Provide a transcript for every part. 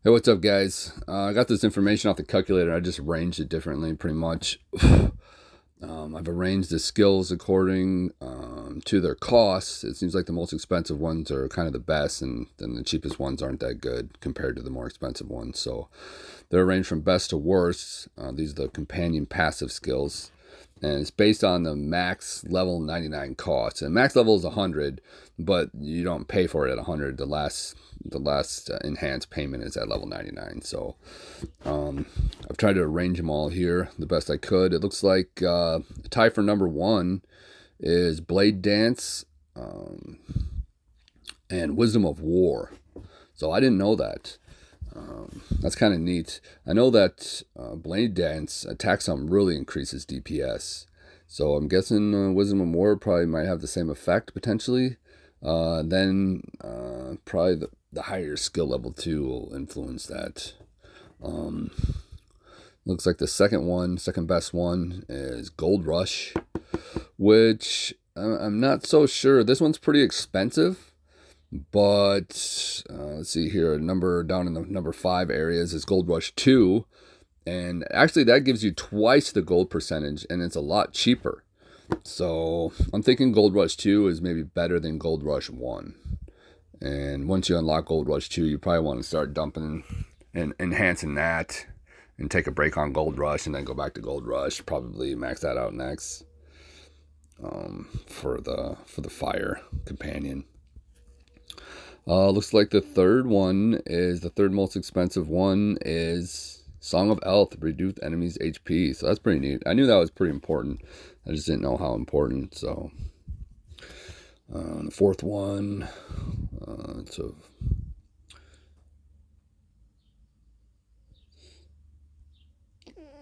Hey, what's up, guys? I got this information off the calculator. I just arranged it differently, pretty much. I've arranged the skills according to their costs. It seems like the most expensive ones are kind of the best, and then the cheapest ones aren't that good compared to the more expensive ones. So they're arranged from best to worst. These are the companion passive skills, and it's based on the max level 99 cost. And max level is 100, but you don't pay for it at 100. The last enhanced payment is at level 99. So I've tried to arrange them all here the best I could. It looks like tie for number one is Blade Dance and Wisdom of War. So I didn't know that. That's kind of neat. I know that Blade Dance attack sum really increases DPS. So I'm guessing Wisdom of War probably might have the same effect potentially. Then probably the higher skill level 2 will influence that. Looks like the second best one is Gold Rush, which I'm not so sure. This one's pretty expensive, but let's see here. Number down in the number 5 areas is Gold Rush 2, and actually that gives you twice the gold percentage, and it's a lot cheaper. So I'm thinking Gold Rush 2 is maybe better than Gold Rush 1. And once you unlock Gold Rush 2, you probably want to start dumping and enhancing that and take a break on Gold Rush and then go back to Gold Rush. Probably max that out next for the fire companion. Looks like the third most expensive one is Song of Elth, reduce enemies' HP. So that's pretty neat. I knew that was pretty important. I just didn't know how important. So the fourth one, so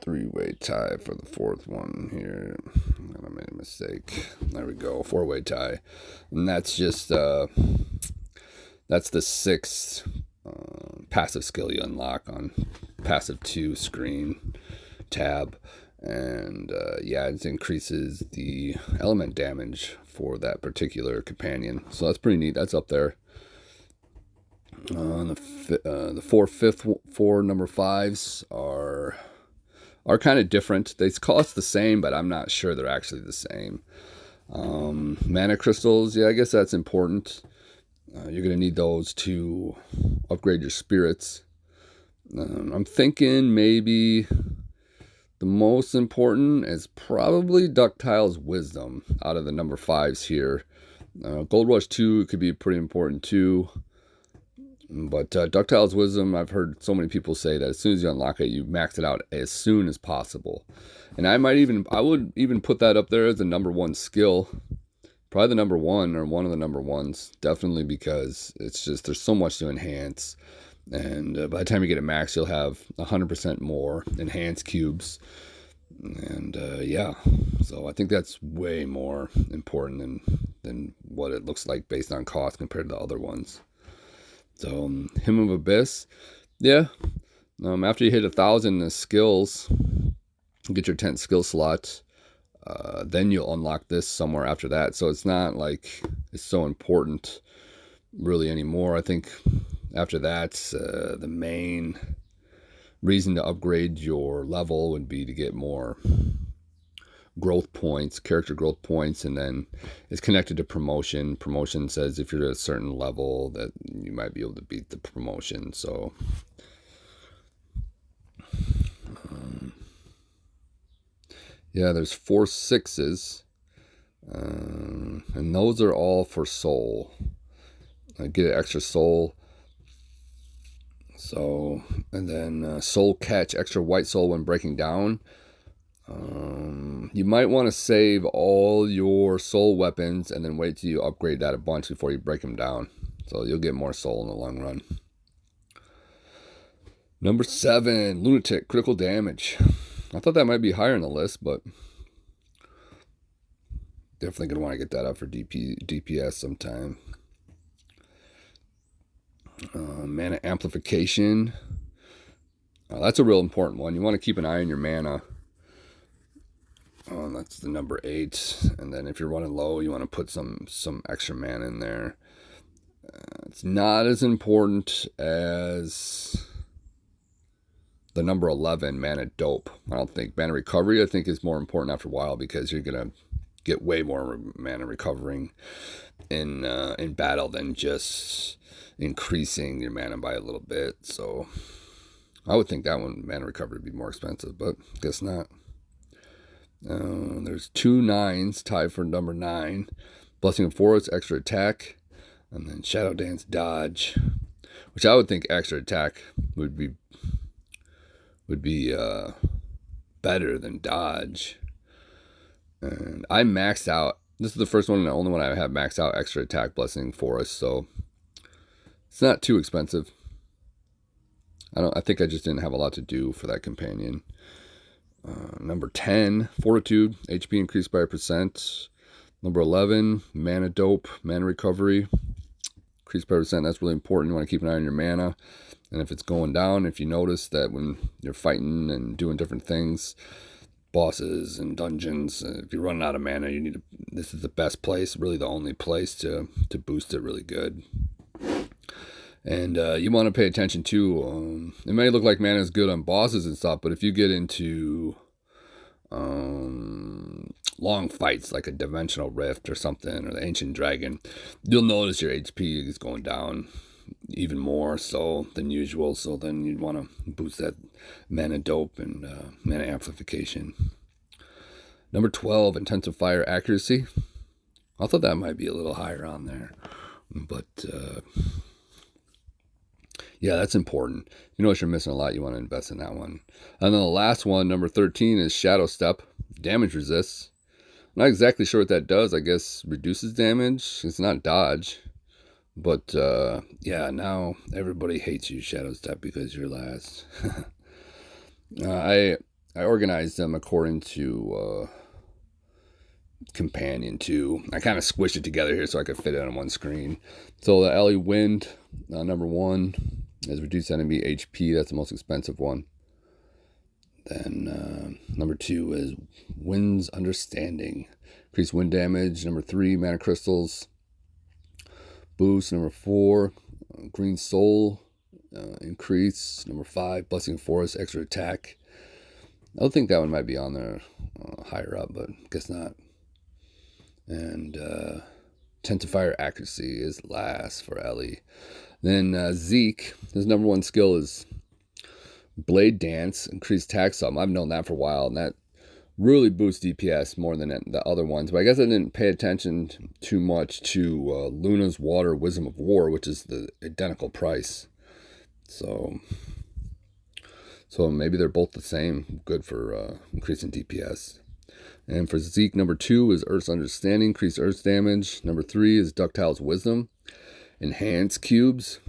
three-way tie for the fourth one here. I made a mistake. There we go, four-way tie, and that's just that's the sixth passive skill you unlock on passive 2 screen tab. And yeah, it increases the element damage for that particular companion. So that's pretty neat. That's up there. The four number 5s are kind of different. They cost the same, but I'm not sure they're actually the same. Mana crystals, yeah, I guess that's important. You're going to need those to upgrade your spirits. I'm thinking maybe the most important is probably Ductile's Wisdom out of the number 5s here. Gold Rush 2 could be pretty important too. But Ductile's Wisdom, I've heard so many people say that as soon as you unlock it, you max it out as soon as possible. And I would even put that up there as the number 1 skill. Probably the number 1 or one of the number 1s. Definitely, because it's just, there's so much to enhance. And by the time you get it max, you'll have 100% more enhanced cubes. And yeah, so I think that's way more important than what it looks like based on cost compared to the other ones. So Hymn of Abyss, yeah. After you hit 1,000 skills, get your 10th skill slot, then you'll unlock this somewhere after that. So it's not like it's so important really anymore. I think after that, the main reason to upgrade your level would be to get more growth points, character growth points, and then it's connected to promotion. Promotion says if you're at a certain level that you might be able to beat the promotion. So yeah, there's 4 6s, and those are all for soul. I get an extra soul. So, and then soul catch, extra white soul when breaking down. You might want to save all your soul weapons and then wait till you upgrade that a bunch before you break them down. So you'll get more soul in the long run. Number 7, Lunatic, critical damage. I thought that might be higher on the list, but definitely going to want to get that up for DPS sometime. Mana amplification. That's a real important one. You want to keep an eye on your mana. That's the number 8. And then if you're running low, you want to put some extra mana in there. It's not as important as the number 11, Mana Dope. I don't think Mana Recovery, I think, is more important after a while because you're going to get way more mana recovering in battle than just increasing your mana by a little bit. So I would think that one, Mana Recovery, would be more expensive, but guess not. There's 2 9s tied for number 9. Blessing of Forest, extra attack, and then Shadow Dance Dodge, which I would think extra attack would be better than dodge. And I maxed out. This is the first one and the only one I have maxed out extra attack Blessing Forest, so it's not too expensive. I think I just didn't have a lot to do for that companion. Number 10, Fortitude, HP increased by 1%. Number 11, Mana Dope, Mana Recovery, increased by 1%. That's really important. You want to keep an eye on your mana. And if it's going down, if you notice that when you're fighting and doing different things, bosses and dungeons, if you're running out of mana, you need to. This is the best place, really the only place to boost it really good. And you want to pay attention to. It may look like mana is good on bosses and stuff, but if you get into long fights like a Dimensional Rift or something, or the Ancient Dragon, you'll notice your HP is going down even more so than usual. So then you'd want to boost that Mana Dope and Mana Amplification. Number 12, Intensive Fire Accuracy. I thought that might be a little higher on there, but yeah, that's important. You notice you're missing a lot, you want to invest in that one. And then the last one, number 13, is Shadow Step. Damage resists. I'm not exactly sure what that does. I guess reduces damage. It's not dodge. But yeah, now everybody hates you, Shadow Step, because you're last. I organized them according to Companion 2. I kind of squished it together here so I could fit it on one screen. So the Ellie Wind, number 1, is reduced enemy HP. That's the most expensive one. Then number 2 is Wind's Understanding. Increased wind damage. Number 3, Mana Crystals. Boost. Number 4, Green Soul. Increase. Number 5, Blessing of Forest. Extra attack. I don't think that one might be on there higher up, but guess not. And Intensive Fire Accuracy is last for Ellie. Then Zeke, his number 1 skill is Blade Dance, increased attack sum. I've known that for a while, and that really boosts DPS more than the other ones. But I guess I didn't pay attention too much to Luna's Water, Wisdom of War, which is the identical price. So maybe they're both the same, good for increasing DPS. And for Zeke, number 2 is Earth's Understanding, increased Earth's damage. Number 3 is Ductile's Wisdom, enhanced cubes.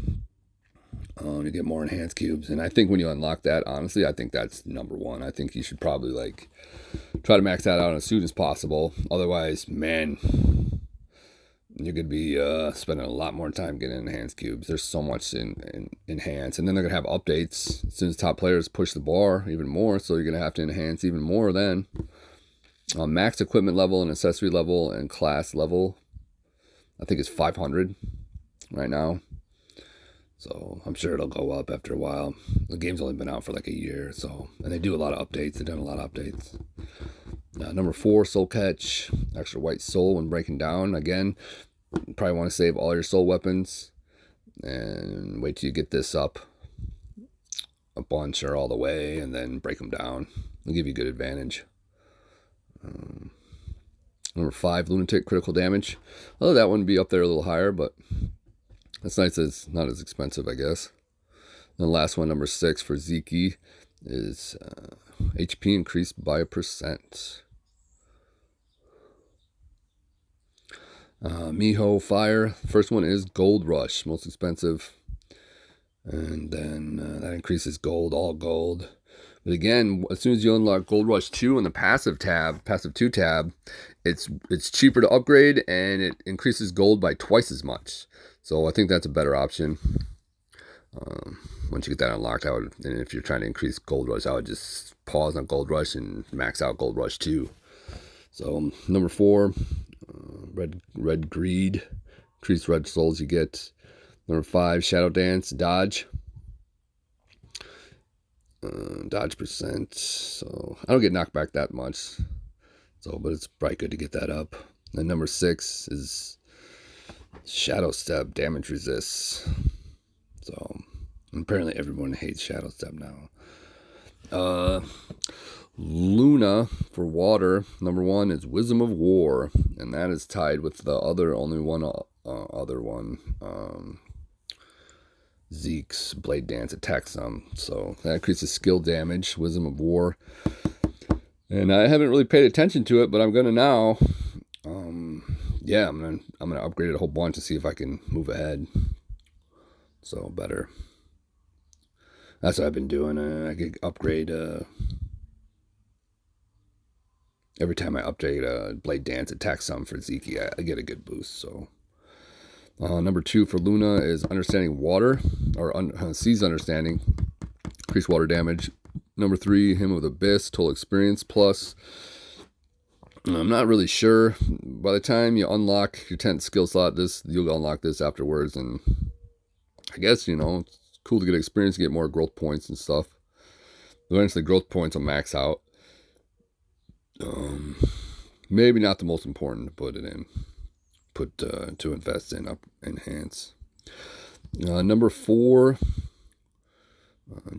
You get more enhanced cubes, and I think when you unlock that, honestly, I think that's number 1. I think you should probably try to max that out as soon as possible. Otherwise, man, you're gonna be spending a lot more time getting enhanced cubes. There's so much in enhance, and then they're gonna have updates as soon as top players push the bar even more. So you're gonna have to enhance even more then. Max equipment level and accessory level and class level, I think it's 500 right now. So I'm sure it'll go up after a while. The game's only been out for like a year, so, and they do a lot of updates. They've done a lot of updates. Number 4, Soul Catch, extra white soul when breaking down. Again, you probably want to save all your soul weapons and wait till you get this up a bunch or all the way, and then break them down. It'll give you good advantage. Number 5, Lunatic, critical damage. Although that one would be up there a little higher, but that's nice. It's not as expensive, I guess. And the last one, number 6 for Zeke, is HP increased by 1%. Miho Fire. First one is Gold Rush, most expensive. And then that increases gold, all gold. But again, as soon as you unlock Gold Rush 2 in the passive 2 tab, it's cheaper to upgrade, and it increases gold by twice as much. So I think that's a better option. Once you get that unlocked, and if you're trying to increase Gold Rush, I would just pause on Gold Rush and max out Gold Rush 2. So number 4, Red Greed, increased red souls you get. Number 5, Shadow Dance, Dodge. dodge percent. So I don't get knocked back that much. So, but it's probably good to get that up. And number 6 is Shadow Step, damage resists. So apparently everyone hates Shadow Step now. Luna for water. Number 1 is Wisdom of War, and that is tied with the only one other one. Zeke's Blade Dance attack sum. So that increases skill damage, Wisdom of War. And I haven't really paid attention to it, but I'm gonna now. Yeah, I'm gonna upgrade it a whole bunch to see if I can move ahead. So better. That's what I've been doing. I could upgrade. Every time I update Blade Dance attack sum for Zeke, I get a good boost. So number 2 for Luna is Understanding Water, or Seas Understanding, increase water damage. Number 3, Hymn of the Abyss, total experience plus. I'm not really sure. By the time you unlock your 10th skill slot, you'll unlock this afterwards, and I guess, it's cool to get experience, get more growth points and stuff. Eventually, growth points will max out. Maybe not the most important to put it in. To invest in, enhance. Number 4,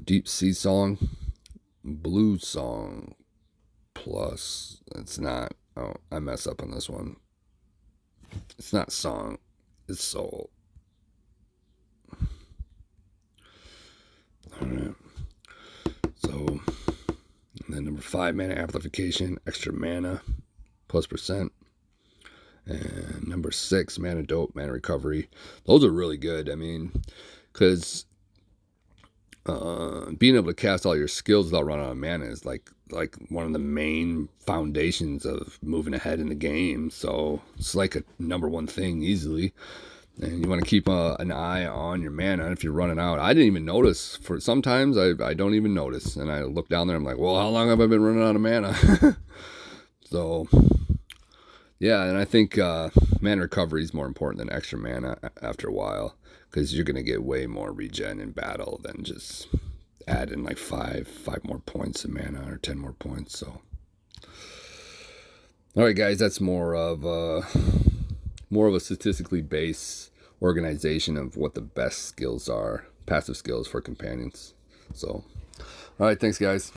Deep Sea Song, Blues Song plus. It's not. Oh, I mess up on this one. It's not song. It's soul. All right. So, and then number 5, mana amplification, extra mana, plus percent. And number 6, mana dope, mana recovery. Those are really good. I mean, because being able to cast all your skills without running out of mana is like one of the main foundations of moving ahead in the game. So it's like a number 1 thing easily. And you want to keep an eye on your mana if you're running out. I didn't even notice. For sometimes I don't even notice, and I look down there. I'm like, well, how long have I been running out of mana? So yeah, and I think mana recovery is more important than extra mana after a while, because you're gonna get way more regen in battle than just adding like 5 more points of mana or 10 more points. So all right, guys, that's more of a statistically based organization of what the best skills are, passive skills for companions. So all right, thanks, guys.